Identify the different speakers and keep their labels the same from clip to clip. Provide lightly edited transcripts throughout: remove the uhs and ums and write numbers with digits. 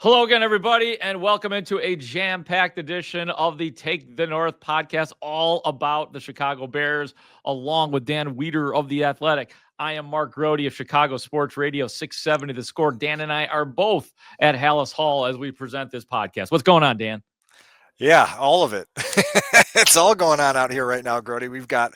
Speaker 1: Hello again, everybody, and welcome into a jam-packed edition of the Take the North podcast, all about the Chicago Bears, along with Dan Wiederer of The Athletic. I am Mark Grote of Chicago Sports Radio 670 The Score. Dan and I are both at Haugh as we present this podcast. What's going on, Dan?
Speaker 2: Yeah, all of it. It's all going on out here right now, Grote. We've got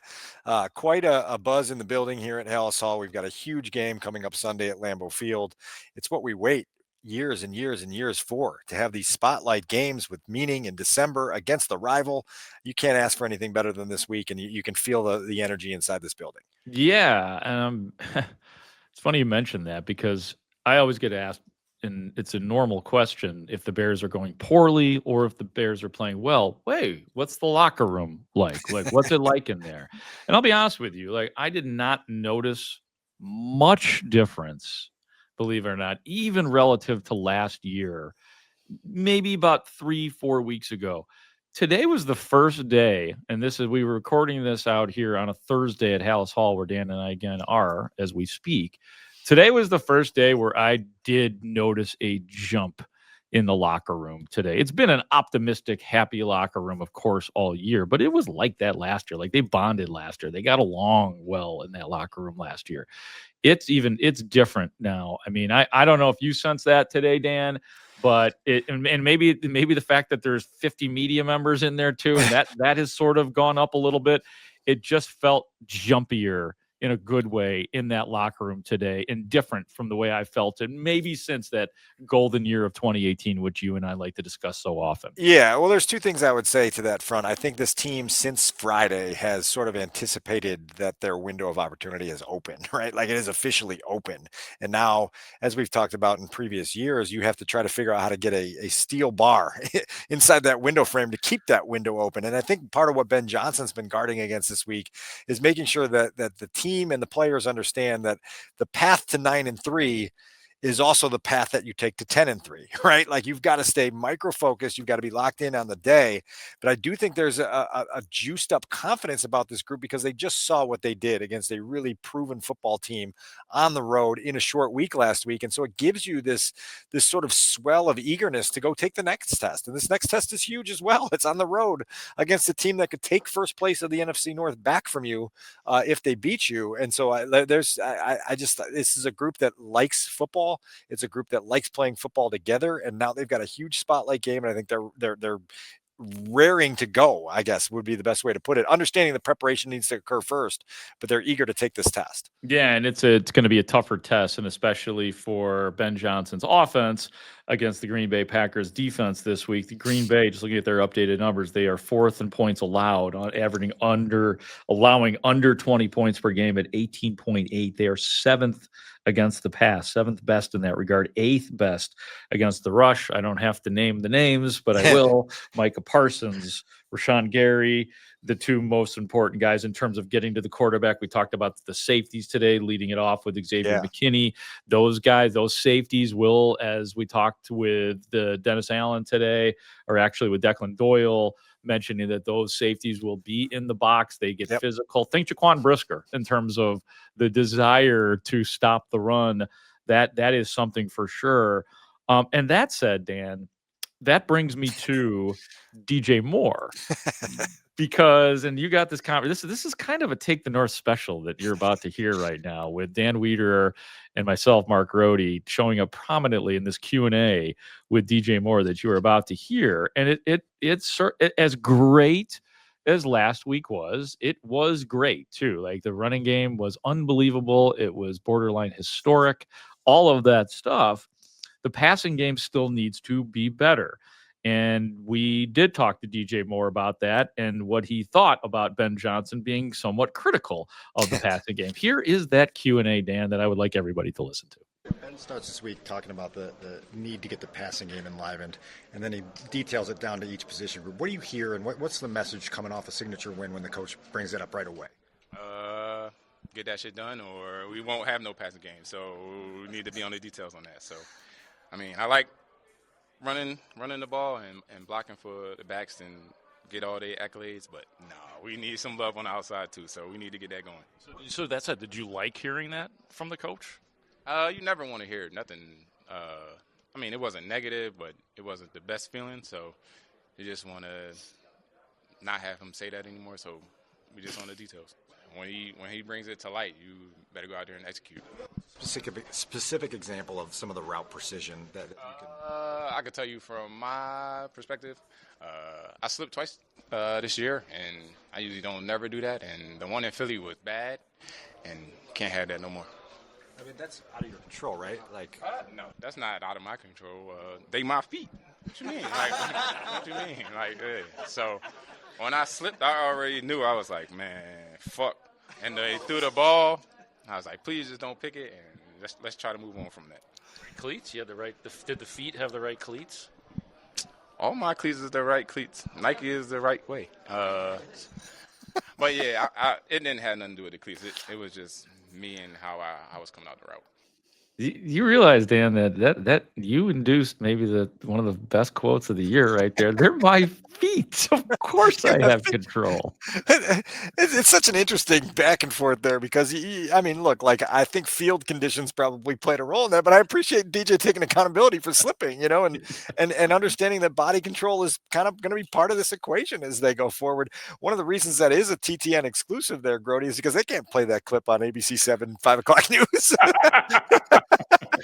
Speaker 2: quite a buzz in the building here at Haugh. We've got a huge game coming up Sunday at Lambeau Field. It's what we wait years and years and years for, to have these spotlight games with meaning in December against the rival. You can't ask for anything better than this week, and you can feel the energy inside this building.
Speaker 1: Yeah, it's funny you mentioned that because I always get asked, and it's a normal question, if the Bears are going poorly or if the Bears are playing well. Wait, what's the locker room like? Like, what's it like in there? And I'll be honest with you, like, I did not notice much difference, believe it or not, even relative to last year, maybe about 3-4 weeks ago. Today was the first day, and we were recording this out here on a Thursday at Haugh, where Dan and I again are as we speak. Today was the first day where I did notice a jump in the locker room today. It's been an optimistic, happy locker room, of course, all year, but it was like that last year. Like, they bonded last year. They got along well in that locker room last year. It's different now. I mean, I don't know if you sense that today, Dan, but maybe the fact that there's 50 media members in there too, and that has sort of gone up a little bit. It just felt jumpier in a good way in that locker room today, and different from the way I felt it maybe since that golden year of 2018, which you and I like to discuss so often.
Speaker 2: Yeah, well, there's two things I would say to that front. I think this team since Friday has sort of anticipated that their window of opportunity is open, right? Like, it is officially open. And now, as we've talked about in previous years, you have to try to figure out how to get a steel bar inside that window frame to keep that window open. And I think part of what Ben Johnson's been guarding against this week is making sure that the team and the players understand that the path to 9-3 is also the path that you take to 10-3, right? Like, you've got to stay micro focused. You've got to be locked in on the day. But I do think there's a juiced up confidence about this group because they just saw what they did against a really proven football team on the road in a short week last week. And so it gives you this sort of swell of eagerness to go take the next test. And this next test is huge as well. It's on the road against a team that could take first place of the NFC North back from you if they beat you. And so this is a group that likes football. It's a group that likes playing football together, and now they've got a huge spotlight game, and I think they're raring to go, I guess would be the best way to put it. Understanding the preparation needs to occur first, but they're eager to take this test.
Speaker 1: Yeah, and it's going to be a tougher test, and especially for Ben Johnson's offense against the Green Bay Packers defense this week. The Green Bay, just looking at their updated numbers, they are fourth in points allowed, allowing under 20 points per game at 18.8. They are seventh against the pass, seventh best in that regard, eighth best against the rush. I don't have to name the names, but I will. Micah Parsons, Rashawn Gary, the two most important guys in terms of getting to the quarterback. We talked about the safeties today, leading it off with Xavier McKinney. Those guys, those safeties will, as we talked with the Dennis Allen today, or actually with Declan Doyle, mentioning that those safeties will be in the box. They get physical. Think Jaquan Brisker in terms of the desire to stop the run. That is something for sure. And that said, Dan, that brings me to DJ Moore. Because, and you got this conversation, this is kind of a Take the North special that you're about to hear right now with Dan Wiederer and myself, Mark Grote, showing up prominently in this Q&A with DJ Moore that you are about to hear. And it's as great as last week was. It was great too. Like, the running game was unbelievable. It was borderline historic, all of that stuff. The passing game still needs to be better. And we did talk to DJ Moore about that and what he thought about Ben Johnson being somewhat critical of the passing game. Here is that Q&A, Dan, that I would like everybody to listen to.
Speaker 3: Ben starts this week talking about the need to get the passing game enlivened, and then he details it down to each position group. What do you hear, and what's the message coming off a signature win when the coach brings it up right away?
Speaker 4: Get that shit done, or we won't have no passing game. So we need to be on the details on that. So, I mean, I like running the ball and blocking for the backs and get all the accolades, but no, we need some love on the outside too, so we need to get that going.
Speaker 1: So that said, did you like hearing that from the coach?
Speaker 4: You never want to hear nothing I mean, it wasn't negative, but it wasn't the best feeling. So you just want to not have him say that anymore. So we just on the details. When he brings it to light, you better go out there and execute.
Speaker 3: Specific example of some of the route precision that you can.
Speaker 4: I could tell you from my perspective, I slipped twice this year, and I usually don't never do that. And the one in Philly was bad, and can't have that no more.
Speaker 3: I mean, that's out of your control, right? Like,
Speaker 4: No, that's not out of my control. They my feet. What you mean? Like, what you mean? Like, so when I slipped, I already knew. I was like, man, fuck. And they threw the ball. I was like, please just don't pick it, and let's try to move on from that.
Speaker 1: Cleats? You had the right. Did the feet have the right cleats?
Speaker 4: All my cleats is the right cleats. Nike is the right way. But yeah, it didn't have nothing to do with the cleats. It was just me and how I was coming out the route.
Speaker 1: You realize, Dan, that you induced maybe one of the best quotes of the year right there. They're my feet. Of course I have control.
Speaker 2: It's such an interesting back and forth there because, I mean, look, like I think field conditions probably played a role in that, but I appreciate DJ taking accountability for slipping, and understanding that body control is kind of going to be part of this equation as they go forward. One of the reasons that is a TTN exclusive there, Grote, is because they can't play that clip on ABC 7, 5 o'clock news.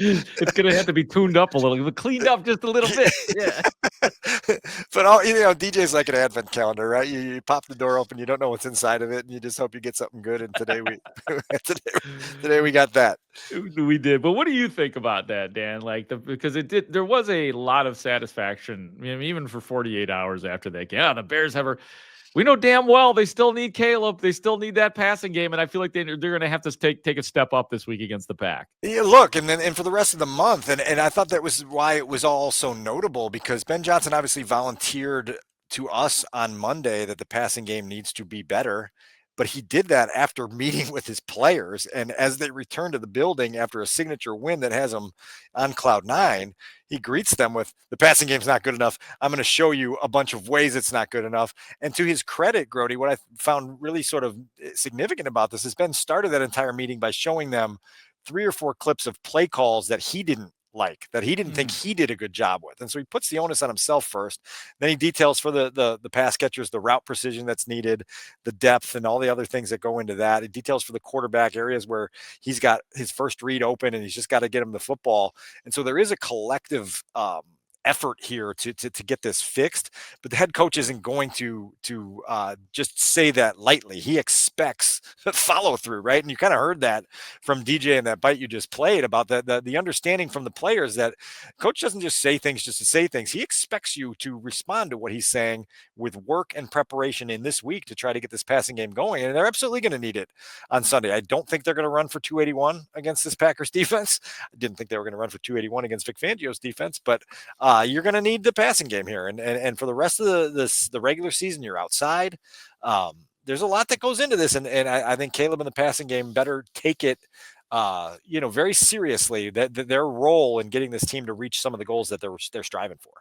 Speaker 1: It's going to have to be tuned up a little, but cleaned up just a little bit. Yeah.
Speaker 2: But DJ's like an advent calendar, right? You pop the door open, you don't know what's inside of it, and you just hope you get something good. And today we got that.
Speaker 1: We did. But what do you think about that, Dan? Because there was a lot of satisfaction, even for 48 hours after that game. The Bears we know damn well they still need Caleb. They still need that passing game, and I feel like they're going to have to take a step up this week against the Pack.
Speaker 2: Yeah, look, and for the rest of the month, and I thought that was why it was all so notable, because Ben Johnson obviously volunteered to us on Monday that the passing game needs to be better. But he did that after meeting with his players. And as they return to the building after a signature win that has them on cloud nine, he greets them with, the passing game's not good enough. I'm going to show you a bunch of ways it's not good enough. And to his credit, Grote, what I found really sort of significant about this is Ben started that entire meeting by showing them 3 or 4 clips of play calls that he didn't that he didn't think he did a good job with. And so he puts the onus on himself first. Then he details for the pass catchers, the route precision that's needed, the depth, and all the other things that go into that. He details for the quarterback areas where he's got his first read open and he's just got to get him the football. And so there is a collective effort here to get this fixed, but the head coach isn't going to just say that lightly. He expects follow through, right? And you kind of heard that from DJ in that bite you just played about the understanding from the players that coach doesn't just say things just to say things. He expects you to respond to what he's saying with work and preparation in this week to try to get this passing game going, and they're absolutely going to need it on Sunday. I don't think they're going to run for 281 against this Packers defense. I didn't think they were going to run for 281 against Vic Fangio's defense, but you're going to need the passing game here. And for the rest of the regular season, you're outside. There's a lot that goes into this. And I think Caleb in the passing game better take it, very seriously, that their role in getting this team to reach some of the goals that they're striving for.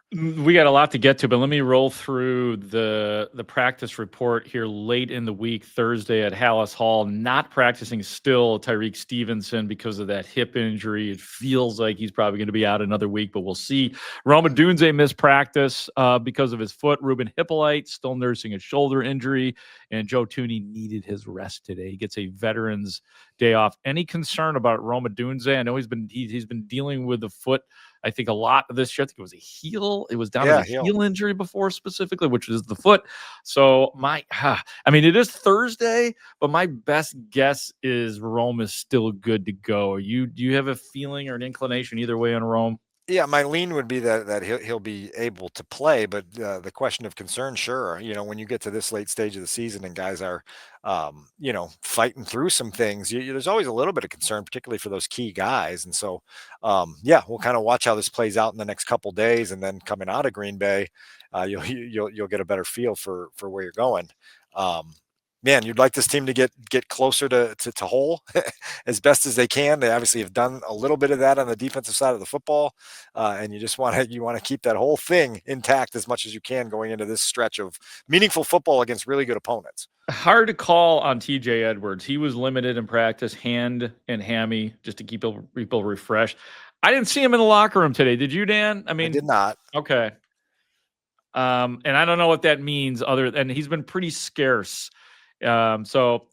Speaker 1: We got a lot to get to, but let me roll through the practice report here late in the week, Thursday at Haugh. Not practicing still, Tyreek Stevenson, because of that hip injury. It feels like he's probably going to be out another week, but we'll see. Rome Odunze missed practice because of his foot. Ruben Hippolyte still nursing a shoulder injury, and Joe Thuney needed his rest today. He gets a Veterans Day off. Any concern about Rome Odunze? I know he's been dealing with the foot, I think, a lot of this year. I think it was a heel. It was down to a heel injury before specifically, which is the foot. So it is Thursday, but my best guess is Rome is still good to go. Do you have a feeling or an inclination either way on Rome?
Speaker 2: Yeah, my lean would be that he'll be able to play, but the question of concern, sure. When you get to this late stage of the season and guys are, fighting through some things, there's always a little bit of concern, particularly for those key guys. And so, we'll kind of watch how this plays out in the next couple days, and then coming out of Green Bay, you'll get a better feel for where you're going. Man, you'd like this team to get closer to whole as best as they can. They obviously have done a little bit of that on the defensive side of the football, and you just want to keep that whole thing intact as much as you can going into this stretch of meaningful football against really good opponents.
Speaker 1: Hard to call on TJ Edwards. He was limited in practice, hand and hammy, just to keep people refreshed. I didn't see him in the locker room today. Did you, Dan? I
Speaker 2: I
Speaker 1: mean,
Speaker 2: did not.
Speaker 1: okay. And I don't know what that means other than he's been pretty scarce. So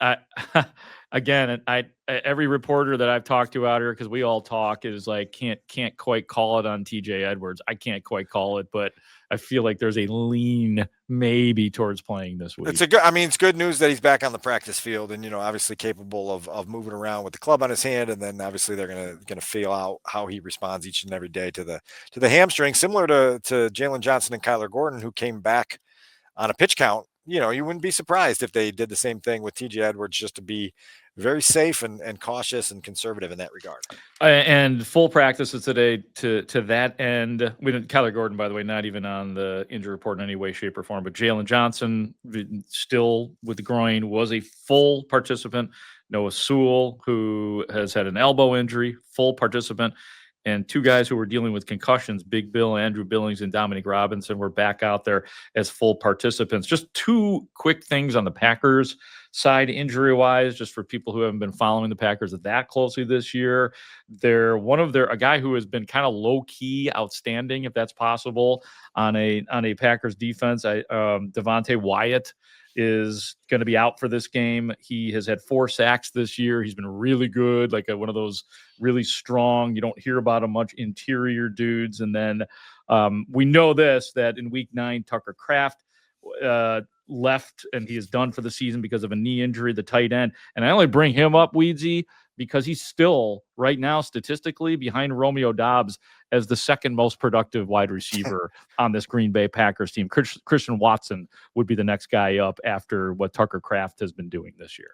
Speaker 1: again, every reporter that I've talked to out here, because we all talk, is like can't quite call it on TJ Edwards. I can't quite call it, but I feel like there's a lean maybe towards playing this week.
Speaker 2: It's good news that he's back on the practice field and, obviously capable of moving around with the club on his hand. And then obviously they're going to feel out how he responds each and every day to the hamstring, similar to Jaylen Johnson and Kyler Gordon, who came back on a pitch count. You wouldn't be surprised if they did the same thing with TJ Edwards, just to be very safe and cautious and conservative in that regard.
Speaker 1: And full practices today to that end. We didn't. Kyler Gordon, by the way, not even on the injury report in any way, shape, or form. But Jaylen Johnson, still with the groin, was a full participant. Noah Sewell, who has had an elbow injury, full participant. And two guys who were dealing with concussions, Big Bill, Andrew Billings, and Dominic Robinson, were back out there as full participants. Just two quick things on the Packers side, injury-wise, just for people who haven't been following the Packers that closely this year. A guy who has been kind of low-key outstanding, if that's possible, on a Packers defense. Devontae Wyatt is going to be out for this game. He has had 4 sacks this year. He's been really good, like one of those really strong, you don't hear about him much, interior dudes. And then we know that in week 9, Tucker Kraft left, and he is done for the season because of a knee injury, the tight end. And I only bring him up, Weedsy, because he's still right now statistically behind Romeo Doubs as the second most productive wide receiver on this Green Bay Packers team. Christian Watson would be the next guy up after what Tucker Kraft has been doing this year.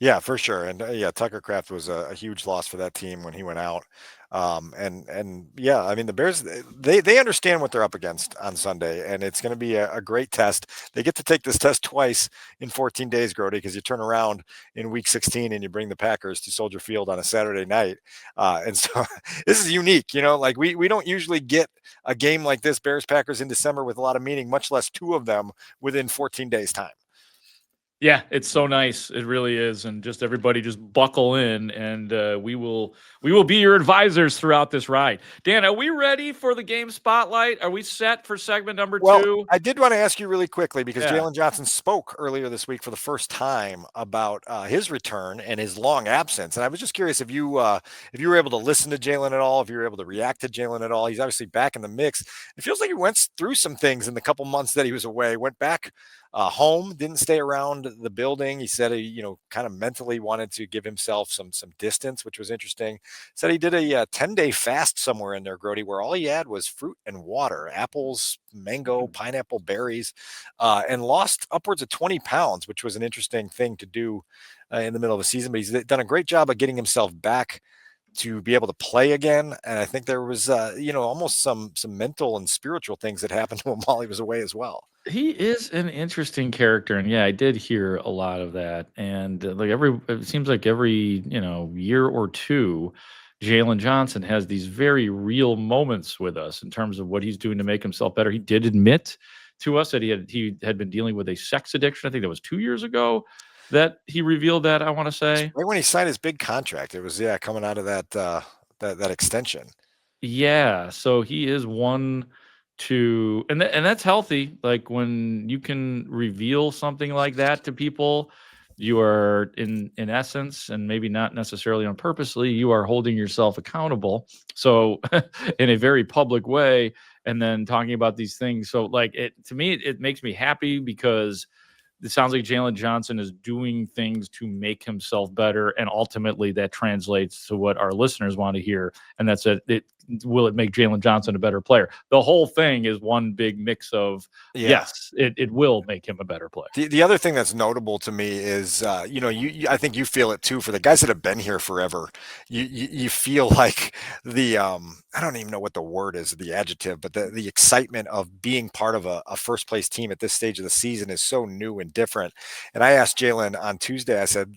Speaker 2: Yeah, for sure. And Tucker Kraft was a huge loss for that team when he went out. And yeah, I mean, the Bears, they understand what they're up against on Sunday, and it's going to be a great test. They get to take this test twice in 14 days, Grote, because you turn around in week 16 and you bring the Packers to Soldier Field on a Saturday night. And so this is unique, like we don't usually get a game like this, Bears Packers in December, with a lot of meaning, much less 2 of them within 14 days time.
Speaker 1: Yeah, it's so nice. It really is. And just everybody just buckle in, and we will be your advisors throughout this ride. Dan, are we ready for the game spotlight? Are we set for segment number 2?
Speaker 2: I did want to ask you really quickly, because Jaylen Johnson spoke earlier this week for the first time about his return and his long absence. And I was just curious if you were able to listen to Jaylen at all, if you were able to react to Jaylen at all. He's obviously back in the mix. It feels like he went through some things in the couple months that he was away, went back home, didn't stay around the building. He said he, kind of mentally wanted to give himself some distance, which was interesting. Said he did a 10-day fast somewhere in there, Grote, where all he had was fruit and water, apples, mango, pineapple, berries, and lost upwards of 20 pounds, which was an interesting thing to do in the middle of a season. But he's done a great job of getting himself back to be able to play again. And I think there was, almost some mental and spiritual things that happened to him while he was away as well.
Speaker 1: He is an interesting character, and yeah, I did hear a lot of that. And it seems like every year or two, Jaylen Johnson has these very real moments with us in terms of what he's doing to make himself better. He did admit to us that he had been dealing with a sex addiction. I think that was 2 years ago that he revealed that, I want to say.
Speaker 2: Right when he signed his big contract, it was coming out of that extension.
Speaker 1: Yeah, so he is one to, and that's healthy. Like when you can reveal something like that to people, you are in essence, and maybe not necessarily on purposely, you are holding yourself accountable. So in a very public way, and then talking about these things. So to me, it makes me happy, because it sounds like Jaylen Johnson is doing things to make himself better, and ultimately that translates to what our listeners want to hear, and that's will it make Jaylen Johnson a better player? The whole thing is one big mix of yes, it will make him a better player.
Speaker 2: The other thing that's notable to me is, I think you feel it too, for the guys that have been here forever. You feel like I don't even know what the word is, the adjective, but the excitement of being part of a first place team at this stage of the season is so new and different. And I asked Jaylen on Tuesday, I said,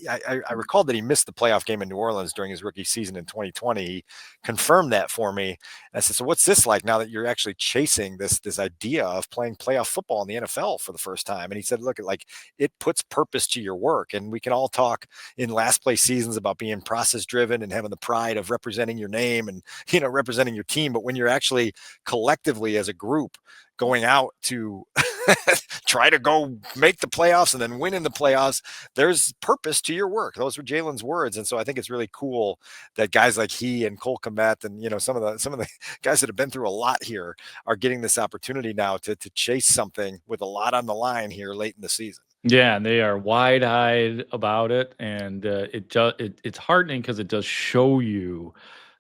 Speaker 2: I recalled that he missed the playoff game in New Orleans during his rookie season in 2020. confirmed that for me. And I said, so what's this like now that you're actually chasing this idea of playing playoff football in the NFL for the first time? And he said, look, like it puts purpose to your work. And we can all talk in last place seasons about being process driven and having the pride of representing your name and, representing your team. But when you're actually collectively as a group going out to try to go make the playoffs and then win in the playoffs, there's purpose to your work. Those were Jaylen's words. And so I think it's really cool that guys like he and Cole Kmet and, some of the guys that have been through a lot here are getting this opportunity now to chase something with a lot on the line here late in the season.
Speaker 1: Yeah, and they are wide-eyed about it, and it's heartening because it does show you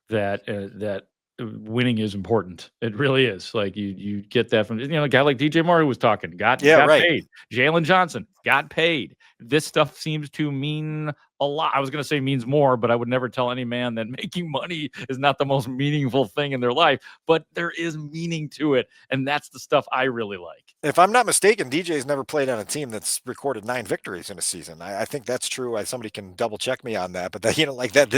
Speaker 1: that winning is important. It really is. Like you get that from a guy like DJ Moore who was talking, got paid. Jaylen Johnson got paid. This stuff seems to mean a lot. I was going to say means more, but I would never tell any man that making money is not the most meaningful thing in their life. But there is meaning to it, and that's the stuff I really like.
Speaker 2: If I'm not mistaken, DJ's never played on a team that's recorded 9 victories in a season. I think that's true. Somebody can double check me on that, but that, like that,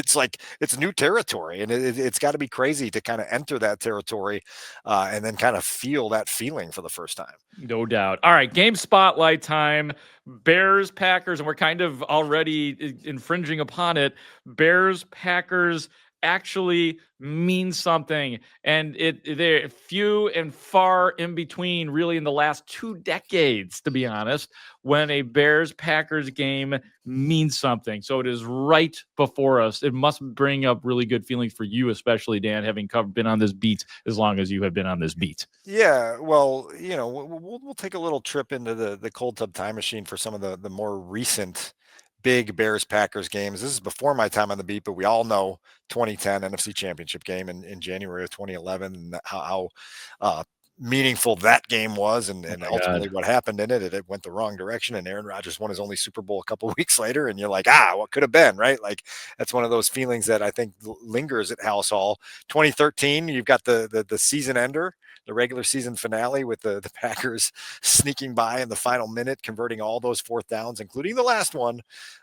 Speaker 2: it's new territory, and it's got to be crazy to kind of enter that territory and then kind of feel that feeling for the first time.
Speaker 1: No doubt. All right, game spotlight time. Bears, Packers, and we're kind of already infringing upon it. Bears, Packers actually means something, and they're few and far in between, really, in the last 2 decades, to be honest, when a Bears-Packers game means something. So it is right before us. It must bring up really good feelings for you, especially, Dan, having been on this beat as long as you have been on this beat.
Speaker 2: Yeah, well, we'll take a little trip into the cold tub time machine for some of the more recent big Bears-Packers games. This is before my time on the beat, but we all know 2010 NFC Championship game in January of 2011 and how meaningful that game was and ultimately what happened in it. It went the wrong direction, and Aaron Rodgers won his only Super Bowl a couple of weeks later, and you're like, what could have been, right? Like, that's one of those feelings that I think lingers at Haugh. 2013, you've got the season ender, the regular season finale with the Packers sneaking by in the final minute, converting all those 4th downs, including the last one,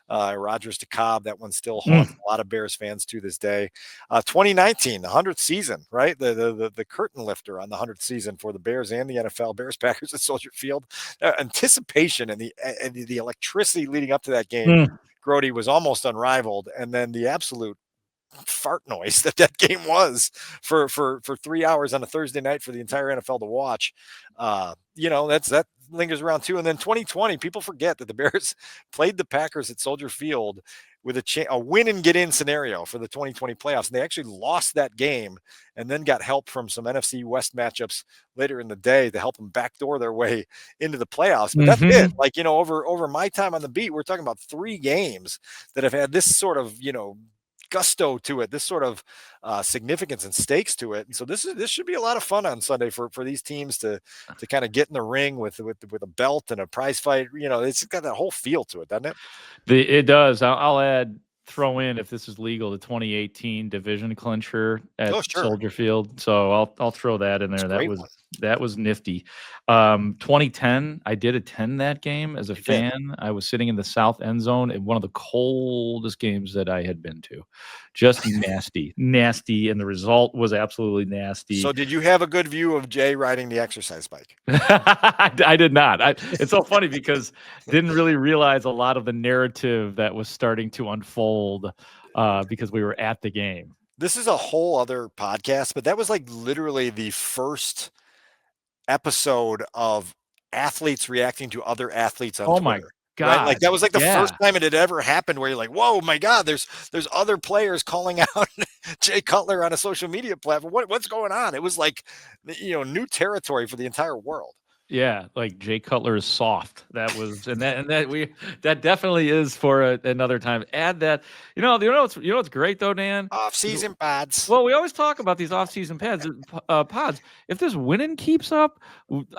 Speaker 2: Rodgers to Cobb. That one still haunts a lot of Bears fans to this day. 2019, the 100th season, right? The curtain lifter on the 100th season for the Bears and the NFL. Bears Packers at Soldier Field. Anticipation and the electricity leading up to that game, Grote was almost unrivaled, and then the absolute fart noise that game was for 3 hours on a Thursday night for the entire NFL to watch. That lingers around too. And then 2020, people forget that the Bears played the Packers at Soldier Field with a win and get in scenario for the 2020 playoffs. And they actually lost that game and then got help from some NFC West matchups later in the day to help them backdoor their way into the playoffs. But that's it. Like, over my time on the beat, we're talking about 3 games that have had this sort of, gusto to it, this sort of significance and stakes to it. And so this should be a lot of fun on Sunday for these teams to kind of get in the ring with a belt and a prize fight. It's got that whole feel to it, doesn't it?
Speaker 1: It does. I'll throw in, if this is legal, the 2018 division clincher at Soldier Field. So I'll throw that in there. That was nifty. 2010, I did attend that game as a fan. I was sitting in the south end zone in one of the coldest games that I had been to. Just nasty, and the result was absolutely nasty.
Speaker 2: So did you have a good view of Jay riding the exercise bike?
Speaker 1: I did not. It's so funny because didn't really realize a lot of the narrative that was starting to unfold because we were at the game.
Speaker 2: This is a whole other podcast, but that was like literally the first episode of athletes reacting to other athletes on Twitter.
Speaker 1: My God.
Speaker 2: Right? Like that was like the first time it had ever happened where you're like, whoa, my God, there's other players calling out Jay Cutler on a social media platform. What's going on? It was like, new territory for the entire world.
Speaker 1: Yeah, like Jay Cutler is soft. That was, that definitely is for another time. Add that, what's great though, Dan?
Speaker 2: Off-season pods.
Speaker 1: Well, we always talk about these off-season pods. If this winning keeps up,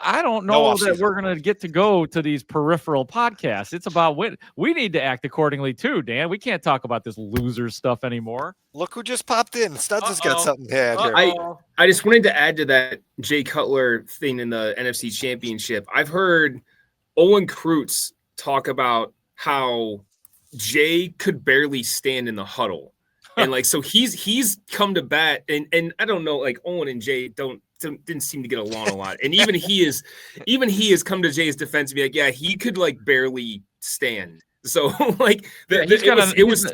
Speaker 1: I don't know that we're gonna get to go to these peripheral podcasts. It's about win. We need to act accordingly too, Dan. We can't talk about this loser stuff anymore.
Speaker 2: Look who just popped in. Studs has got something to add here.
Speaker 5: I just wanted to add to that Jay Cutler thing in the NFC Championship. I've heard Olin Kreutz talk about how Jay could barely stand in the huddle. And like, so he's come to bat, and I don't know, like Owen and Jay didn't seem to get along a lot. And even he has come to Jay's defense and be like, yeah, he could like barely stand. So like it was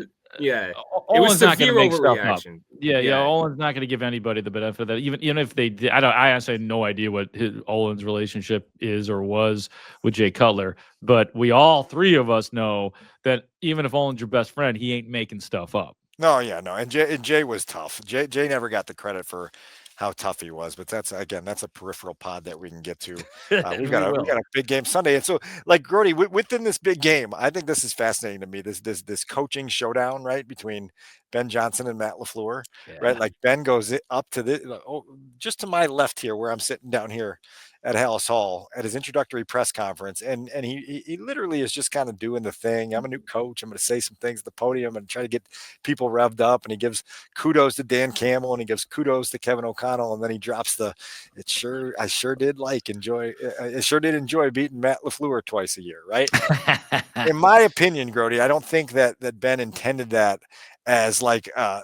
Speaker 1: Owen's not going to
Speaker 5: severe
Speaker 1: make stuff up.
Speaker 5: overreaction.
Speaker 1: Yeah. Owen's not going to give anybody the benefit of that. Even if they did, I honestly have no idea what Owen's relationship is or was with Jay Cutler. But we all three of us know that even if Owen's your best friend, he ain't making stuff up.
Speaker 2: No, yeah, no, and Jay was tough. Jay never got the credit for how tough he was, but that's a peripheral pod that we can get to. We got a big game Sunday, and so like Grote, within this big game, I think this is fascinating to me. This coaching showdown, right, between Ben Johnson and Matt LaFleur, right? Like Ben goes up to just to my left here, where I'm sitting down here at Haugh at his introductory press conference, and he literally is just kind of doing the thing. I'm a new coach. I'm going to say some things at the podium and try to get people revved up. And he gives kudos to Dan Campbell and he gives kudos to Kevin O'Connell, and then he drops I sure did enjoy beating Matt LaFleur twice a year, right? In my opinion, Grote, I don't think that Ben intended that as like a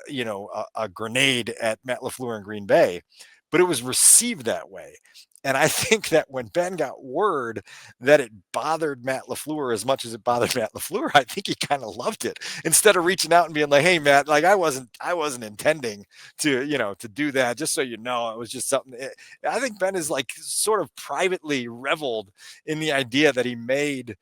Speaker 2: grenade at Matt LaFleur in Green Bay, but it was received that way. And I think that when Ben got word that it bothered Matt LaFleur as much as it bothered Matt LaFleur, I think he kind of loved it. Instead of reaching out and being like, "Hey, Matt, like I wasn't intending to do that. Just so you know, it was just something." I think Ben is like sort of privately reveled in the idea that he made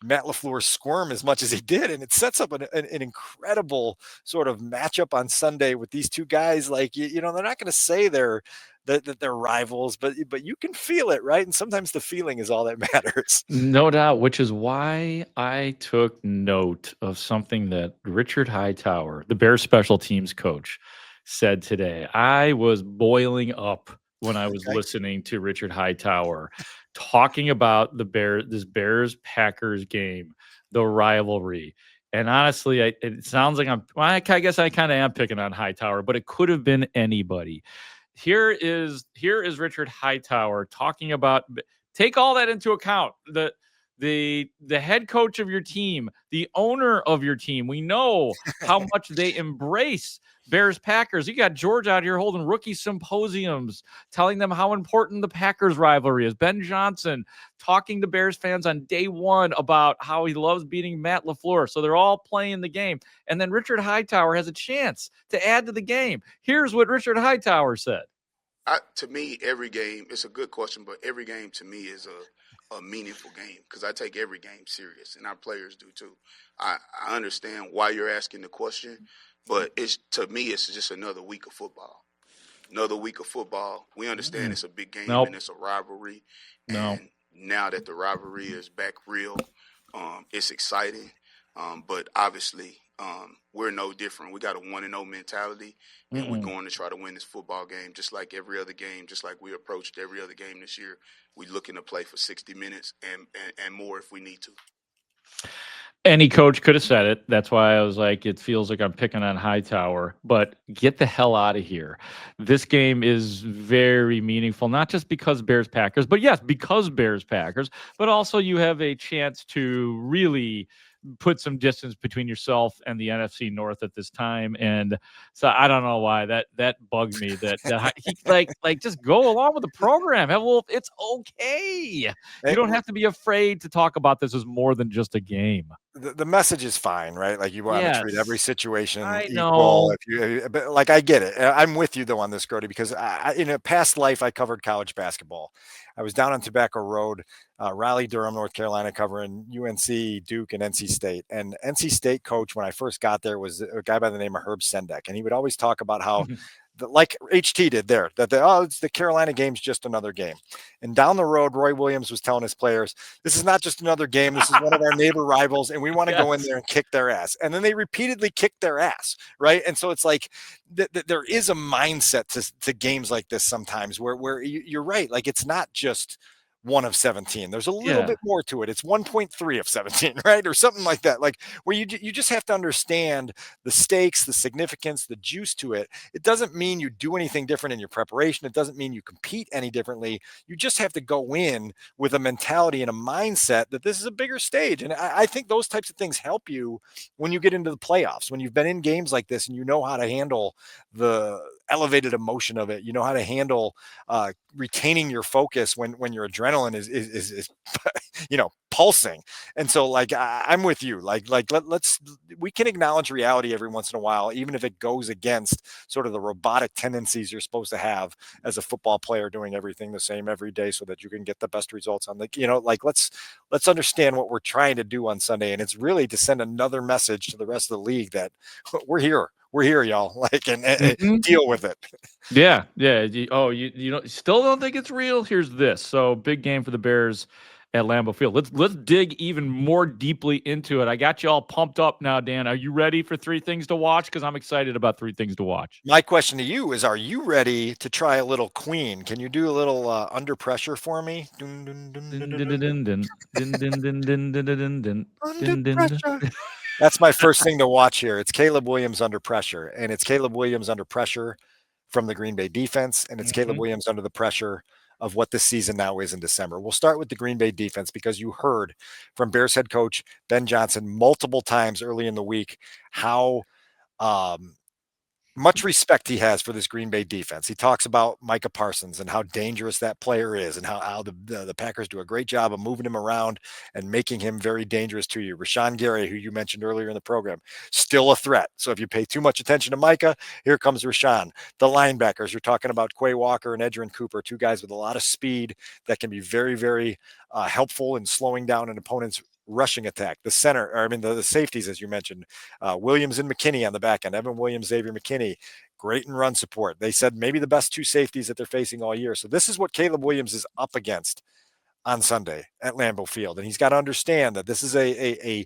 Speaker 2: Matt LaFleur squirm as much as he did, and it sets up an incredible sort of matchup on Sunday with these two guys. Like they're not going to say that they're rivals, but you can feel it, right? And sometimes the feeling is all that matters.
Speaker 1: No doubt, which is why I took note of something that Richard Hightower, the Bears special teams coach, said today. I was boiling up when I was listening to Richard Hightower talking about this Bears-Packers game, the rivalry. And honestly, it sounds like I guess I kind of am picking on Hightower, but it could have been anybody. Here is Richard Hightower talking about, take all that into account. The head coach of your team, the owner of your team, we know how much they embrace Bears Packers. You got George out here holding rookie symposiums, telling them how important the Packers rivalry is. Ben Johnson talking to Bears fans on day one about how he loves beating Matt LaFleur. So they're all playing the game. And then Richard Hightower has a chance to add to the game. Here's what Richard Hightower said.
Speaker 6: To me, every game, it's a good question, but every game to me is a meaningful game because I take every game serious, and our players do too. I understand why you're asking the question, but to me, it's just another week of football. Another week of football. We understand it's a big game and it's a rivalry. And now that the rivalry is back real, it's exciting. But obviously, we're no different. We got a 1-0 mentality, and we're going to try to win this football game just like every other game, just like we approached every other game this year. We're looking to play for 60 minutes and more if we need to.
Speaker 1: Any coach could have said it. That's why I was like, it feels like I'm picking on Hightower, but get the hell out of here. This game is very meaningful, not just because Bears-Packers, but yes, because Bears-Packers, but also you have a chance to really put some distance between yourself and the NFC North at this time. And so I don't know why that bugged me that he like just go along with the program. It's okay. You don't have to be afraid to talk about this as more than just a game.
Speaker 2: The message is fine, right? Like you want to treat every situation
Speaker 1: equal.
Speaker 2: But like I get it. I'm with you though on this, Grote, because in a past life I covered college basketball. I was down on Tobacco Road, Raleigh, Durham, North Carolina, covering UNC, Duke, and NC State. And NC State coach when I first got there was a guy by the name of Herb Sendek, and he would always talk about how. Like HT did there, it's the Carolina game's just another game. And down the road, Roy Williams was telling his players, this is not just another game. This is one of our neighbor rivals, and we want to go in there and kick their ass. And then they repeatedly kicked their ass, right? And so it's like there is a mindset to games like this sometimes where you're right. Like it's not just 1 of 17. There's a little
Speaker 1: Yeah.
Speaker 2: bit more to it. It's 1.3 of 17, right? Or something like that. Like where you just have to understand the stakes, the significance, the juice to it. It doesn't mean you do anything different in your preparation. It doesn't mean you compete any differently. You just have to go in with a mentality and a mindset that this is a bigger stage. And I think those types of things help you when you get into the playoffs, when you've been in games like this and you know how to handle the elevated emotion of it. You know how to handle retaining your focus when your adrenaline is pulsing. And so like I'm with you. Let's we can acknowledge reality every once in a while, even if it goes against sort of the robotic tendencies you're supposed to have as a football player, doing everything the same every day so that you can get the best results on let's understand what we're trying to do on Sunday. And it's really to send another message to the rest of the league that we're here. We're here, y'all. And deal with it.
Speaker 1: Yeah. You still don't think it's real? Here's this. So big game for the Bears at Lambeau Field. Let's dig even more deeply into it. I got you all pumped up now, Dan. Are you ready for 3 things to watch? Because I'm excited about 3 things to watch.
Speaker 2: My question to you is, are you ready to try a little Queen? Can you do a little Under Pressure for me? That's my first thing to watch here. It's Caleb Williams under pressure, and it's Caleb Williams under pressure from the Green Bay defense, and it's Caleb Williams under the pressure of what this season now is in December. We'll start with the Green Bay defense because you heard from Bears head coach Ben Johnson multiple times early in the week how much respect he has for this Green Bay defense. He talks about Micah Parsons and how dangerous that player is and how the Packers do a great job of moving him around and making him very dangerous to you. Rashawn Gary, who you mentioned earlier in the program, still a threat. So if you pay too much attention to Micah, here comes Rashawn. The linebackers, you're talking about Quay Walker and Edgerrin Cooper, 2 guys with a lot of speed that can be very, very helpful in slowing down an opponent's rushing attack. The safeties, as you mentioned, Williams and McKinney on the back end, Evan Williams, Xavier McKinney, great in run support. They said maybe the best 2 safeties that they're facing all year. So this is what Caleb Williams is up against on Sunday at Lambeau Field. And he's got to understand that this is a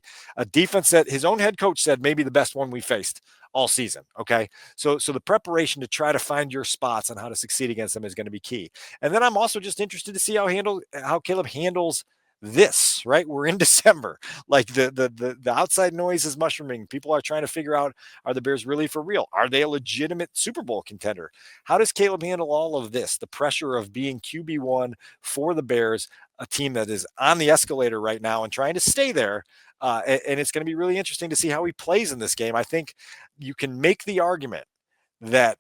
Speaker 2: defense that his own head coach said maybe the best one we faced all season. Okay. So the preparation to try to find your spots on how to succeed against them is going to be key. And then I'm also just interested to see how Caleb handles this, right? We're in December. Like the outside noise is mushrooming. People are trying to figure out, are the Bears really for real? Are they a legitimate Super Bowl contender? How does Caleb handle all of this? The pressure of being QB1 for the Bears, a team that is on the escalator right now and trying to stay there. And it's going to be really interesting to see how he plays in this game. I think you can make the argument that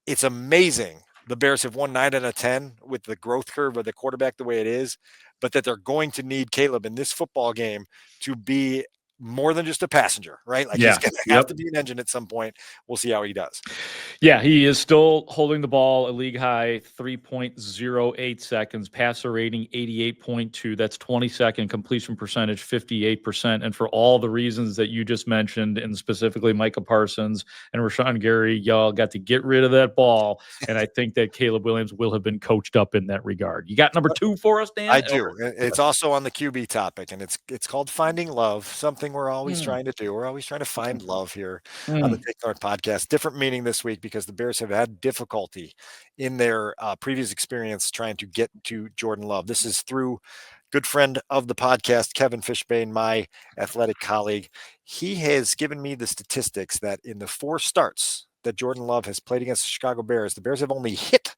Speaker 2: it's amazing the Bears have won 9 out of 10 with the growth curve of the quarterback the way it is, but that they're going to need Caleb in this football game to be more than just a passenger, right? Like he's going to have to be an engine at some point. We'll see how he does.
Speaker 1: Yeah, he is still holding the ball a league high 3.08 seconds, passer rating 88.2. That's 22nd, completion percentage 58%. And for all the reasons that you just mentioned, and specifically Micah Parsons and Rashawn Gary, y'all got to get rid of that ball. And I think that Caleb Williams will have been coached up in that regard. You got number 2 for us, Dan?
Speaker 2: I do. It's also on the QB topic, and it's called Finding Love, something we're always trying to do. We're always trying to find love here on the Take North podcast. Different meaning this week because the Bears have had difficulty in their previous experience trying to get to Jordan Love. This is through good friend of the podcast, Kevin Fishbane, my athletic colleague. He has given me the statistics that in the 4 starts that Jordan Love has played against the Chicago Bears, the Bears have only hit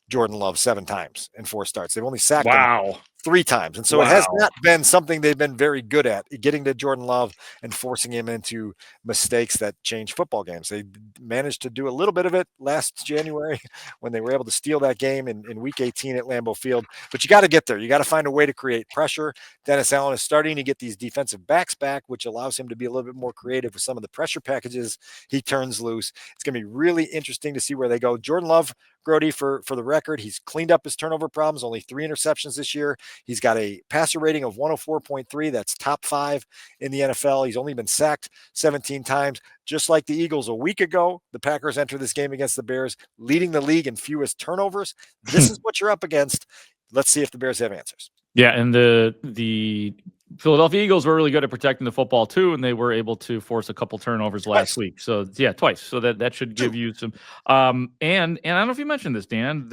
Speaker 2: Jordan Love 7 times in 4 starts. They've only sacked him 3 times. And so it has not been something they've been very good at, getting to Jordan Love and forcing him into mistakes that change football games. They managed to do a little bit of it last January when they were able to steal that game in week 18 at Lambeau Field. But you got to get there. You got to find a way to create pressure. Dennis Allen is starting to get these defensive backs back, which allows him to be a little bit more creative with some of the pressure packages he turns loose. It's going to be really interesting to see where they go. Jordan Love, Grote, for the record, he's cleaned up his turnover problems, only 3 interceptions this year. He's got a passer rating of 104.3. That's top 5 in the NFL. He's only been sacked 17 times. Just like the Eagles a week ago, the Packers enter this game against the Bears, leading the league in fewest turnovers. This is what you're up against. Let's see if the Bears have answers.
Speaker 1: Yeah, and the Philadelphia Eagles were really good at protecting the football too, and they were able to force a couple turnovers last week. So yeah, twice. So that should give you some. And I don't know if you mentioned this, Dan.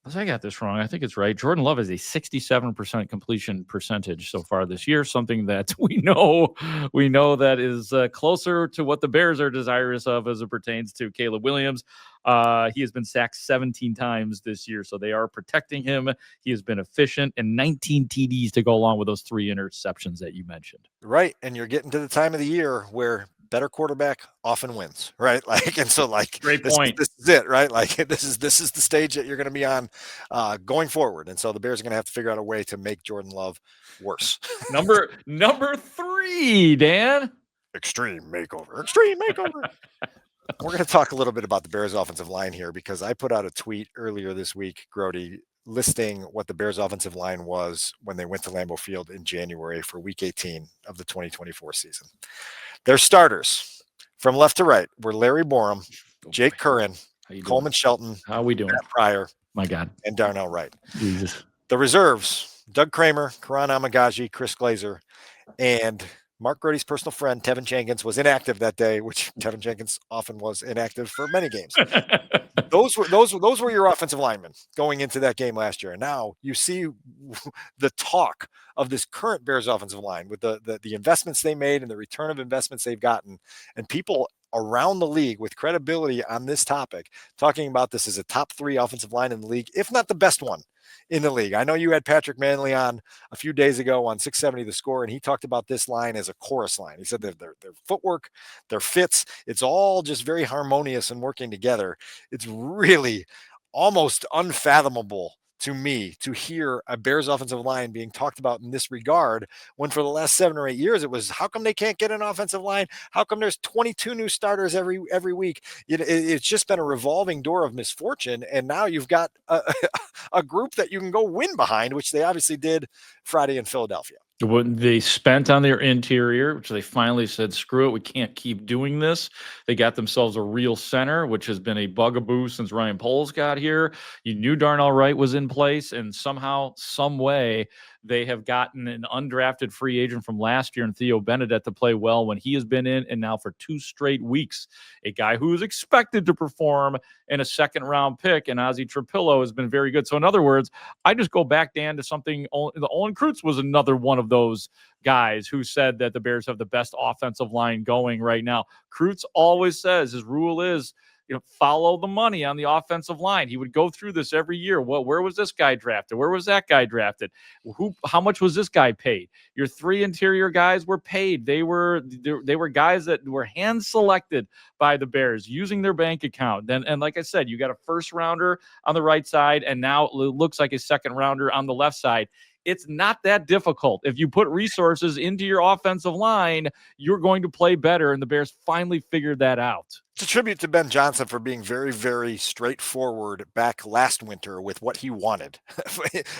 Speaker 1: I got this wrong. I think it's right. Jordan Love has a 67% completion percentage so far this year, something that we know that is closer to what the Bears are desirous of as it pertains to Caleb Williams. He has been sacked 17 times this year, so they are protecting him. He has been efficient, and 19 TDs to go along with those 3 interceptions that you mentioned.
Speaker 2: Right. And you're getting to the time of the year where better quarterback often wins, right? Like, and so like,
Speaker 1: Great
Speaker 2: this
Speaker 1: point.
Speaker 2: is it, right? Like this is the stage that you're going to be on going forward. And so the Bears are going to have to figure out a way to make Jordan Love worse.
Speaker 1: Number 3, Dan.
Speaker 2: Extreme makeover. We're going to talk a little bit about the Bears offensive line here because I put out a tweet earlier this week, Grote, listing what the Bears offensive line was when they went to Lambeau Field in January for week 18 of the 2024 season. Their starters from left to right were Larry Borum, Jake Curran, Coleman Shelton,
Speaker 1: How we doing?
Speaker 2: Matt Pryor,
Speaker 1: My God.
Speaker 2: and Darnell Wright.
Speaker 1: Jesus.
Speaker 2: The reserves, Doug Kramer, Karan Amagaji, Chris Glazer, and Mark Grote's personal friend, Tevin Jenkins, was inactive that day, which Tevin Jenkins often was inactive for many games. Those were your offensive linemen going into that game last year. And now you see the talk of this current Bears offensive line with the investments they made and the return of investments they've gotten, and people around the league with credibility on this topic talking about this as a top 3 offensive line in the league, if not the best one in the league. I know you had Patrick Manley on a few days ago on 670 The Score, and he talked about this line as a chorus line. He said that their footwork, their fits, it's all just very harmonious and working together. It's really almost unfathomable to me to hear a Bears offensive line being talked about in this regard when for the last 7 or 8 years it was, how come they can't get an offensive line? How come there's 22 new starters every week? It's just been a revolving door of misfortune, and now you've got a group that you can go win behind, which they obviously did Friday in Philadelphia.
Speaker 1: What they spent on their interior, which they finally said, screw it, we can't keep doing this. They got themselves a real center, which has been a bugaboo since Ryan Poles got here. You knew Darnell Wright was in place, and somehow, some way, they have gotten an undrafted free agent from last year and Theo Benedette to play well when he has been in, and now for 2 straight weeks, a guy who is expected to perform in a second-round pick, and Ozzie Trapillo has been very good. So in other words, I just go back, Dan, to something. The Olin Kreutz was another one of those guys who said that the Bears have the best offensive line going right now. Kreutz always says his rule is, follow the money on the offensive line. He would go through this every year. Well, where was this guy drafted? Where was that guy drafted? How much was this guy paid? Your 3 interior guys were paid. They were guys that were hand selected by the Bears using their bank account. And like I said, you got a first rounder on the right side, and now it looks like a second rounder on the left side. It's not that difficult. If you put resources into your offensive line, you're going to play better, and the Bears finally figured that out.
Speaker 2: It's a tribute to Ben Johnson for being very, very straightforward back last winter with what he wanted,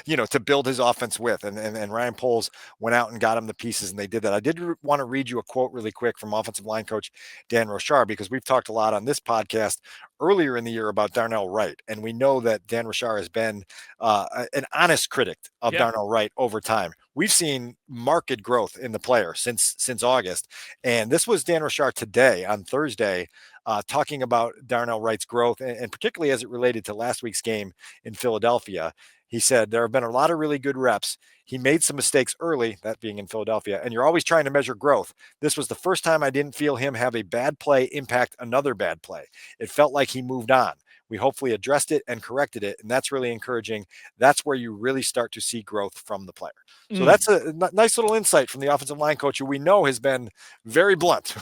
Speaker 2: to build his offense with. And Ryan Poles went out and got him the pieces, and they did that. I did want to read you a quote really quick from offensive line coach Dan Rochar, because we've talked a lot on this podcast earlier in the year about Darnell Wright. And we know that Dan Rochar has been an honest critic of Darnell Wright over time. We've seen marked growth in the player since August. And this was Dan Rochar today on Thursday, talking about Darnell Wright's growth, and particularly as it related to last week's game in Philadelphia. He said there have been a lot of really good reps. He made some mistakes early, that being in Philadelphia, and you're always trying to measure growth. This was the first time I didn't feel him have a bad play impact another bad play. It felt like he moved on. We hopefully addressed it and corrected it, and that's really encouraging. That's where you really start to see growth from the player. So that's a nice little insight from the offensive line coach, who we know has been very blunt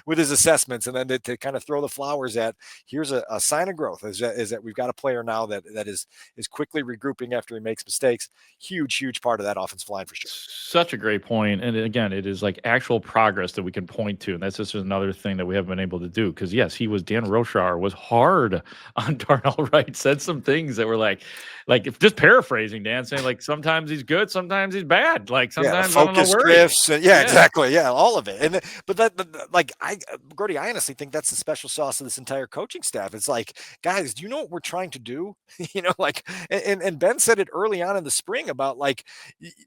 Speaker 2: with his assessments, and then to kind of throw the flowers at, here's a sign of growth, is that we've got a player now that is quickly regrouping after he makes mistakes. Huge part of that offensive line for sure.
Speaker 1: Such a great point. And again, it is like actual progress that we can point to. And that's just another thing that we haven't been able to do. Because yes, Dan Rochar was hard on Darnell Wright, said some things that were like if just paraphrasing, Dan, saying like sometimes he's good, sometimes he's bad. Like sometimes I don't know where
Speaker 2: drifts. Exactly. Yeah, all of it. Grote, I honestly think that's the special sauce of this entire coaching staff. It's like, guys, do you know what we're trying to do? And Ben said it early on in the spring about like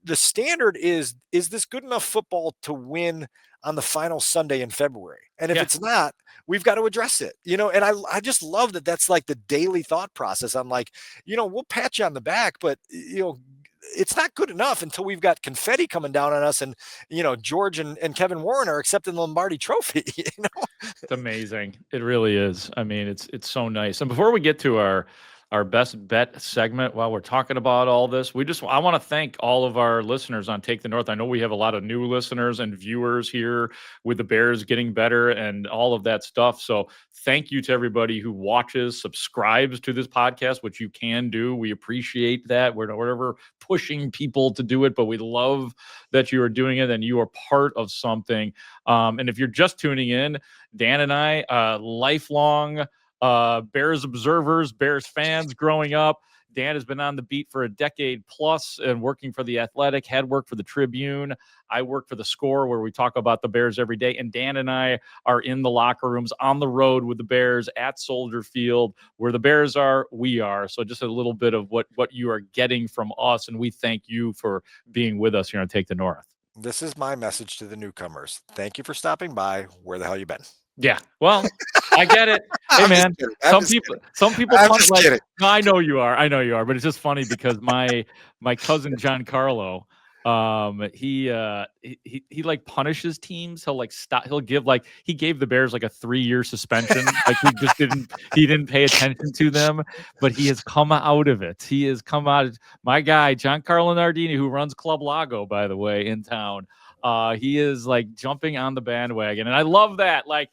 Speaker 2: the standard is this good enough football to win on the final Sunday in February. And if
Speaker 1: Yeah.
Speaker 2: it's not, we've got to address it, and I just love that. That's like the daily thought process. I'm like, we'll pat you on the back, but it's not good enough until we've got confetti coming down on us, and George and Kevin Warren are accepting the Lombardi Trophy.
Speaker 1: It's amazing. It really is. I mean, it's so nice. And before we get to our best bet segment, while we're talking about all this, I want to thank all of our listeners on Take the North. I know we have a lot of new listeners and viewers here with the Bears getting better and all of that stuff. So thank you to everybody who watches, subscribes to this podcast, which you can do. We appreciate that. We're ever pushing people to do it, but we love that you are doing it and you are part of something. And if you're just tuning in, Dan and I, lifelong Bears observers, Bears fans growing up. Dan has been on the beat for a decade plus and working for The Athletic, had worked for the Tribune. I work for The Score, where we talk about the Bears every day. And Dan and I are in the locker rooms, on the road with the Bears at Soldier Field. Where the Bears are, we are. So just a little bit of what you are getting from us. And we thank you for being with us here on Take the North.
Speaker 2: This is my message to the newcomers. Thank you for stopping by. Where the hell you been?
Speaker 1: Yeah, well, I get it. Hey, man, some people like. No, I know you are, but it's just funny because my cousin Giancarlo, he like punishes teams. He'll like stop. He'll give he gave the Bears like a 3-year suspension. Like he didn't pay attention to them, but he has come out of it. He has come out. My guy Giancarlo Nardini, who runs Club Lago, by the way, in town. He is like jumping on the bandwagon, and I love that. Like.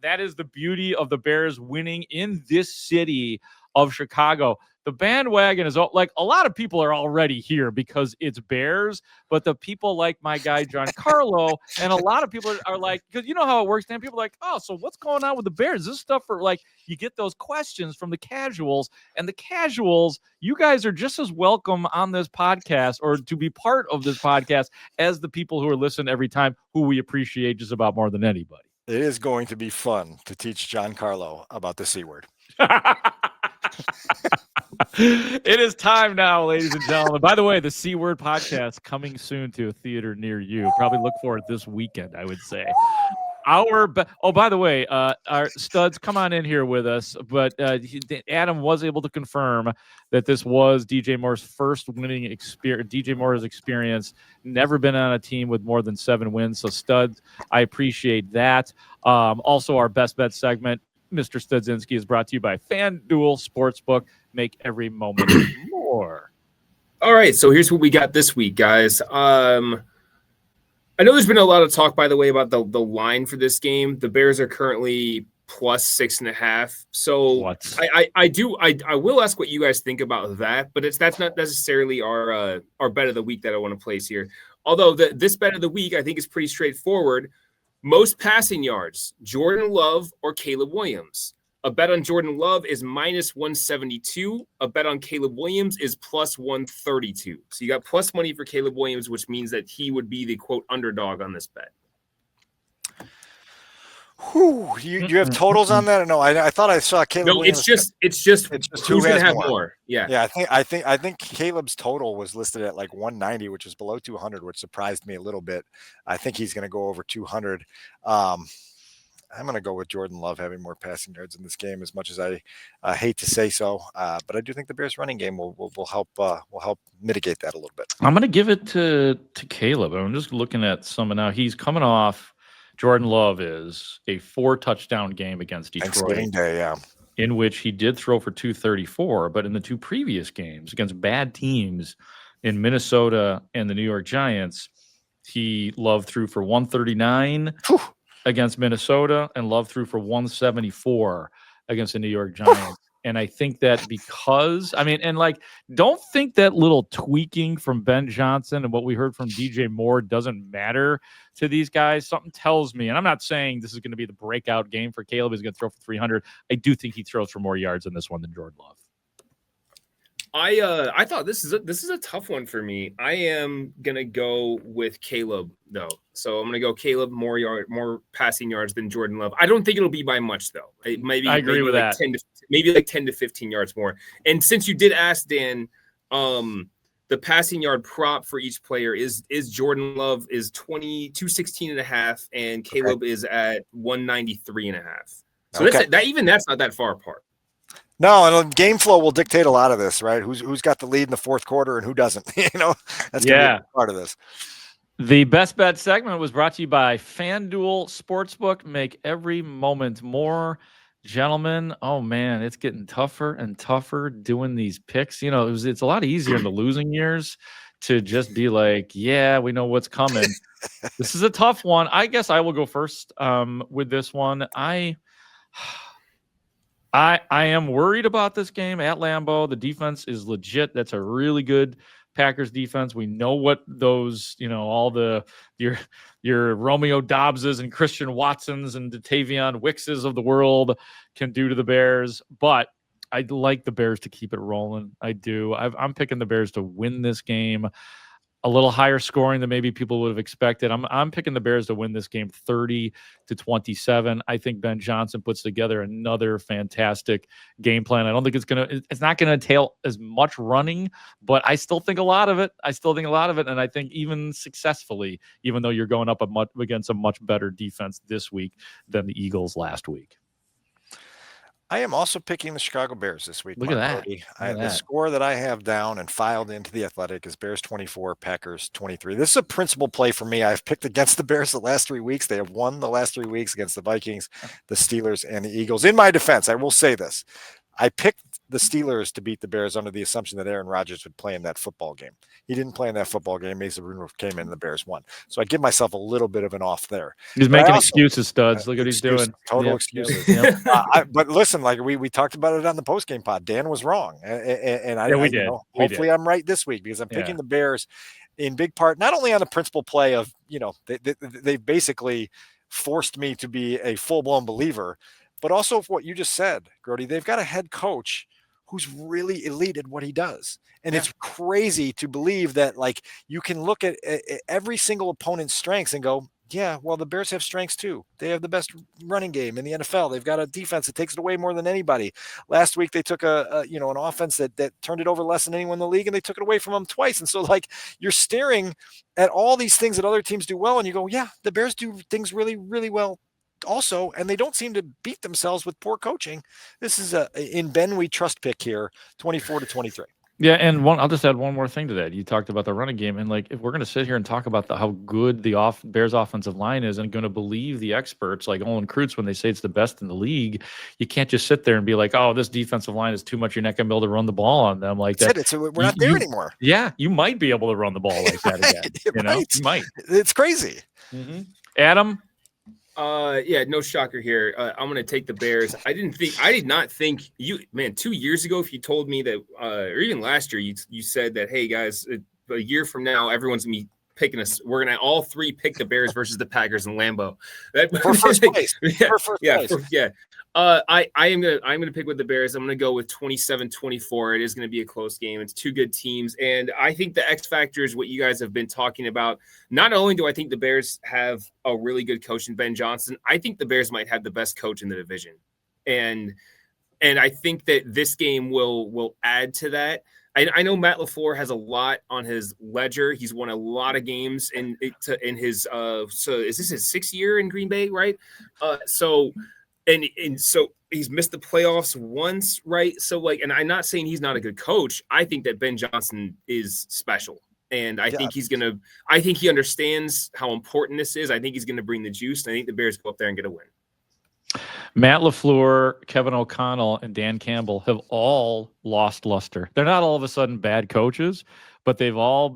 Speaker 1: That is the beauty of the Bears winning in this city of Chicago. The bandwagon is like a lot of people are already here because it's Bears, but the people like my guy Giancarlo and a lot of people are like, because you know how it works, Dan. People are like, oh, so what's going on with the Bears? This stuff for like you get those questions from the casuals, and the casuals, you guys are just as welcome on this podcast or to be part of this podcast as the people who are listening every time, who we appreciate just about more than anybody.
Speaker 2: It is going to be fun to teach Giancarlo about the C word.
Speaker 1: It is time now, ladies and gentlemen. By the way, the C Word podcast coming soon to a theater near you. Probably look for it this weekend, I would say. By the way, our studs, come on in here with us. But Adam was able to confirm that this was DJ Moore's first winning experience. DJ Moore has experienced, never been on a team with more than 7 wins. So studs, I appreciate that. Also, our best bet segment, Mr. Studzinski, is brought to you by FanDuel Sportsbook. Make every moment more.
Speaker 5: All right, so here's what we got this week, guys. I know there's been a lot of talk, by the way, about the line for this game. The Bears are currently plus 6.5. So
Speaker 1: what?
Speaker 5: I will ask what you guys think about that, but that's not necessarily our bet of the week that I want to place here. Although this bet of the week I think is pretty straightforward. Most passing yards, Jordan Love or Caleb Williams. A bet on Jordan Love is minus 172. A bet on Caleb Williams is plus 132. So you got plus money for Caleb Williams, which means that he would be the, quote, underdog on this bet.
Speaker 2: Whew, you have totals on that? Or no, I thought I saw Caleb.
Speaker 5: No,
Speaker 2: Williams.
Speaker 5: it's just who's going to have
Speaker 2: more.
Speaker 5: more. Yeah.
Speaker 2: Yeah, I think Caleb's total was listed at like 190, which is below 200, which surprised me a little bit. I think he's going to go over 200. I'm going to go with Jordan Love having more passing yards in this game, as much as I hate to say so. But I do think the Bears running game will help mitigate that a little bit.
Speaker 1: I'm going to give it to Caleb. I'm just looking at some now. He's coming off. Jordan Love is a 4-touchdown game against Detroit.
Speaker 2: Thanksgiving Day, yeah.
Speaker 1: In which he did throw for 234, but in the 2 previous games against bad teams in Minnesota and the New York Giants, Love threw for 139 against Minnesota, and Love threw for 174 against the New York Giants. And I think that don't think that little tweaking from Ben Johnson and what we heard from DJ Moore doesn't matter to these guys. Something tells me, and I'm not saying this is going to be the breakout game for Caleb. He's going to throw for 300. I do think he throws for more yards in this one than Jordan Love.
Speaker 5: I thought this is a tough one for me. I am gonna go with Caleb though, so I'm gonna go Caleb more passing yards than Jordan Love. I don't think it'll be by much though. I agree with that. 10 to 15 yards more. And since you did ask Dan, the passing yard prop for each player is Jordan Love is 216.5, and Caleb is at 193.5. So that's not that far apart.
Speaker 2: No, and game flow will dictate a lot of this, right? Who's got the lead in the fourth quarter and who doesn't? That's going to be a part of this.
Speaker 1: The Best Bet segment was brought to you by FanDuel Sportsbook. Make every moment more. Gentlemen, oh man, it's getting tougher and tougher doing these picks. It's a lot easier in the losing years to just be like, yeah, we know what's coming. This is a tough one. I guess I will go first with this one. I am worried about this game at Lambeau. The defense is legit. That's a really good Packers defense. We know what those, all your Romeo Dobbses and Christian Watsons and Dattavion Wickses of the world can do to the Bears. But I'd like the Bears to keep it rolling. I do. I'm picking the Bears to win this game. A little higher scoring than maybe people would have expected. I'm picking the Bears to win this game 30-27. I think Ben Johnson puts together another fantastic game plan. I don't think it's not gonna entail as much running, but I still think a lot of it. And I think even successfully, even though you're going up against a much better defense this week than the Eagles last week.
Speaker 2: I am also picking the Chicago Bears this week.
Speaker 1: Look at that.
Speaker 2: The score that I have down and filed into the Athletic is Bears 24, Packers 23. This is a principal play for me. I've picked against the Bears the last 3 weeks. They have won the last 3 weeks against the Vikings, the Steelers, and the Eagles. In my defense, I will say this. I picked the Steelers to beat the Bears under the assumption that Aaron Rodgers would play in that football game. He didn't play in that football game. Mason Rudolph came in and the Bears won. So I give myself a little bit of an off there.
Speaker 1: He's making excuses, studs. Look what he's doing.
Speaker 2: Total excuses. But listen, like we talked about it on the postgame pod. Dan was wrong. We did. Hopefully I'm right this week because I'm picking the Bears in big part, not only on the principal play of, they basically forced me to be a full-blown believer, but also of what you just said, Grote. They've got a head coach who's really elite at what he does. And it's crazy to believe that, like, you can look at every single opponent's strengths and go, yeah, well, the Bears have strengths too. They have the best running game in the NFL. They've got a defense that takes it away more than anybody. Last week, they took an offense that turned it over less than anyone in the league, and they took it away from them twice. And so, like, you're staring at all these things that other teams do well, and you go, yeah, the Bears do things really, really well also, and they don't seem to beat themselves with poor coaching. This is in Ben we trust pick here, 24-23.
Speaker 1: Yeah, and I'll just add one more thing to that. You talked about the running game, and like if we're going to sit here and talk about how good the Bears offensive line is and going to believe the experts like Olin Kreutz when they say it's the best in the league, you can't just sit there and be like, oh, this defensive line is too much. You're not going to be able to run the ball on them like that.
Speaker 2: We're not there anymore.
Speaker 1: Yeah, you might be able to run the ball like that again. You might.
Speaker 2: It's crazy.
Speaker 1: Mm-hmm. Adam?
Speaker 5: No shocker here. I'm going to take the Bears. I did not think 2 years ago, if you told me that, or even last year, you said that, hey guys, a year from now, everyone's going to be picking us. We're going to all three pick the Bears versus the Packers in Lambeau.
Speaker 2: For first place.
Speaker 5: I'm gonna pick with the Bears. I'm gonna go with 27-24. It is gonna be a close game. It's two good teams, and I think the X factor is what you guys have been talking about. Not only do I think the Bears have a really good coach in Ben Johnson, I think the Bears might have the best coach in the division, and I think that this game will add to that. I know Matt LaFleur has a lot on his ledger. He's won a lot of games in his so is this his 6th year in Green Bay, right? So he's missed the playoffs once, right? So like, and I'm not saying he's not a good coach. I think that Ben Johnson is special. And I think he understands how important this is. I think he's going to bring the juice. And I think the Bears go up there and get a win.
Speaker 1: Matt LaFleur, Kevin O'Connell, and Dan Campbell have all lost luster. They're not all of a sudden bad coaches, but they are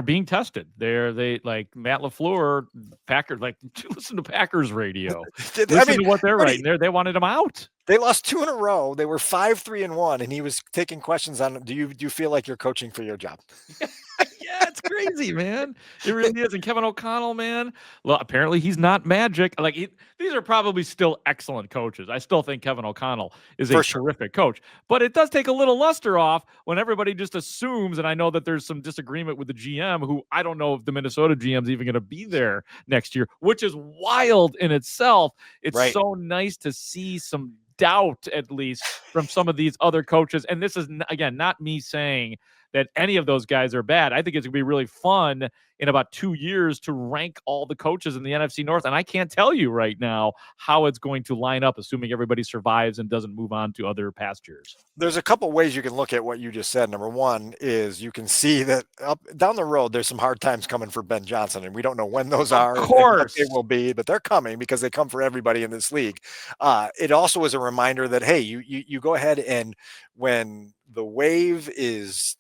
Speaker 1: being tested. They like Matt LaFleur, Packers, like listen to Packers radio. Listen to what they're writing there. They wanted him out.
Speaker 2: They lost 2 in a row. They were 5-3-1, and he was taking questions on, do you feel like you're coaching for your job?
Speaker 1: Yeah, it's crazy, man. It really is. And Kevin O'Connell, man, well, apparently he's not magic. Like these are probably still excellent coaches. I still think Kevin O'Connell is a terrific coach, but it does take a little luster off when everybody just assumes. And I know that there's some disagreement with the GM, who I don't know if the Minnesota GM is even going to be there next year, which is wild in itself. It's so nice to see some doubt, at least from some of these other coaches. And this is, again, not me saying that any of those guys are bad. I think it's going to be really fun in about 2 years to rank all the coaches in the NFC North. And I can't tell you right now how it's going to line up, assuming everybody survives and doesn't move on to other pastures.
Speaker 2: There's a couple ways you can look at what you just said. Number one is you can see that up down the road, there's some hard times coming for Ben Johnson, and we don't know when those are.
Speaker 1: Of course.
Speaker 2: And what they will be, but they're coming because they come for everybody in this league. It also is a reminder that, hey, you go ahead and when the wave is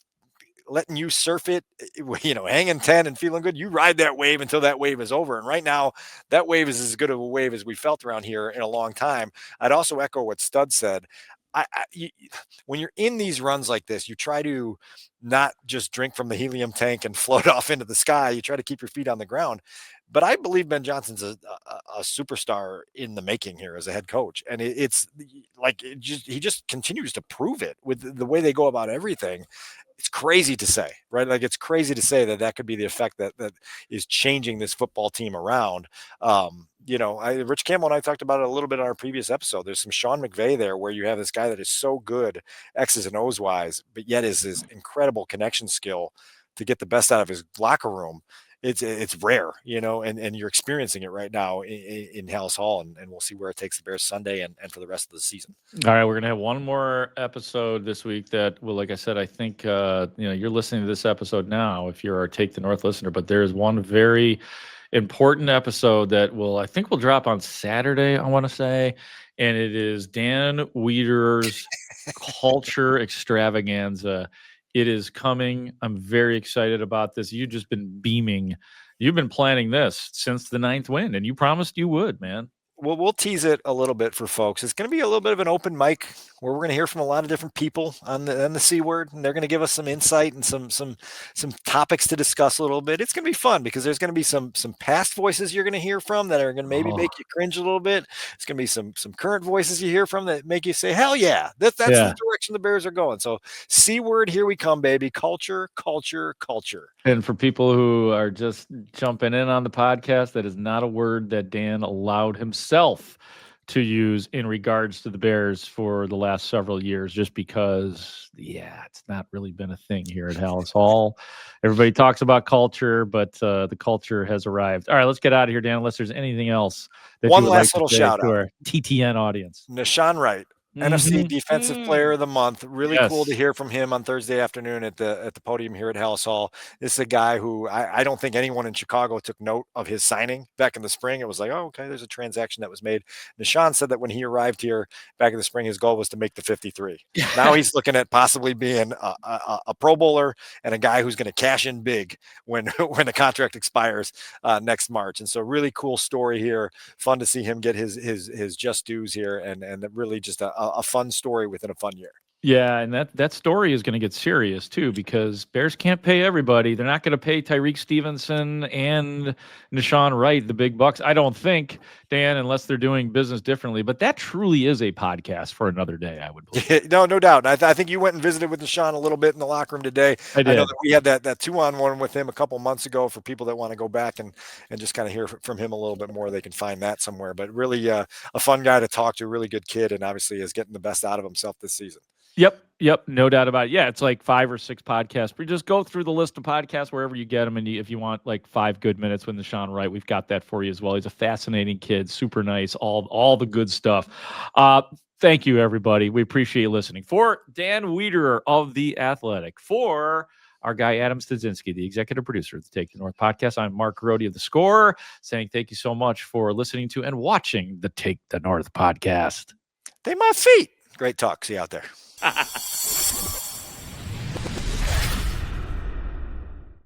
Speaker 2: letting you surf it, hanging 10 and feeling good, you ride that wave until that wave is over. And right now, that wave is as good of a wave as we felt around here in a long time. I'd also echo what Stud said. When you're in these runs like this, you try to not just drink from the helium tank and float off into the sky. You try to keep your feet on the ground. But I believe Ben Johnson's a superstar in the making here as a head coach. And it's like he just continues to prove it with the way they go about everything. It's crazy to say, right? Like it's crazy to say that could be the effect that is changing this football team around. Rich Campbell and I talked about it a little bit on our previous episode. There's some Sean McVay there where you have this guy that is so good X's and O's wise, but yet is his incredible connection skill to get the best out of his locker room. It's rare, and you're experiencing it right now in Haugh, and we'll see where it takes the Bears Sunday and for the rest of the season.
Speaker 1: All right, we're going to have one more episode this week that will, like I said, I think, you're listening to this episode now if you're our Take the North listener, but there is one very important episode that I think will drop on Saturday, I want to say, and it is Dan Wiederer's Culture Extravaganza. It is coming. I'm very excited about this. You've just been beaming. You've been planning this since the 9th win, and you promised you would, man.
Speaker 2: Well, we'll tease it a little bit for folks. It's going to be a little bit of an open mic where we're going to hear from a lot of different people on the C word, and they're going to give us some insight and some topics to discuss a little bit. It's going to be fun because there's going to be some past voices you're going to hear from that are going to maybe make you cringe a little bit. It's going to be some current voices you hear from that make you say, hell yeah, that's the direction the Bears are going. So C word, here we come, baby. Culture, culture, culture.
Speaker 1: And for people who are just jumping in on the podcast, that is not a word that Dan allowed himself to use in regards to the Bears for the last several years, just because, it's not really been a thing here at Haugh. Everybody talks about culture, but the culture has arrived. All right, let's get out of here, Dan, unless there's anything else that
Speaker 2: one
Speaker 1: you would
Speaker 2: last
Speaker 1: like
Speaker 2: little
Speaker 1: to say
Speaker 2: shout
Speaker 1: to
Speaker 2: out
Speaker 1: our TTN audience.
Speaker 2: Nashawn Wright. NFC Defensive Player of the Month. Really cool to hear from him on Thursday afternoon at the podium here at Haugh. This is a guy who I don't think anyone in Chicago took note of his signing back in the spring. It was like, oh, okay, there's a transaction that was made. Nashawn said that when he arrived here back in the spring, his goal was to make the 53. Now he's looking at possibly being a Pro Bowler and a guy who's going to cash in big when the contract expires next March. And so really cool story here. Fun to see him get his just dues here and really just a fun story within a fun year.
Speaker 1: Yeah, and that story is going to get serious too, because Bears can't pay everybody. They're not going to pay Tyreek Stevenson and Nashawn Wright the big bucks, I don't think, Dan, unless they're doing business differently. But that truly is a podcast for another day, I would believe.
Speaker 2: No doubt. I think you went and visited with Nashawn a little bit in the locker room today.
Speaker 1: I did.
Speaker 2: I know that we had that 2-on-1 with him a couple months ago. For people that want to go back and just kind of hear from him a little bit more, they can find that somewhere. But really a fun guy to talk to, a really good kid, and obviously is getting the best out of himself this season.
Speaker 1: Yep, no doubt about it. Yeah, it's like 5 or 6 podcasts. But just go through the list of podcasts wherever you get them, and if you want like 5 good minutes with Nashawn Wright, we've got that for you as well. He's a fascinating kid, super nice, all the good stuff. Thank you, everybody. We appreciate you listening. For Dan Wiederer of The Athletic, for our guy Adam Stadzinski, the executive producer of the Take the North podcast, I'm Mark Grote of The Score, saying thank you so much for listening to and watching the Take the North podcast.
Speaker 2: They my feet. Great talk. See you out there.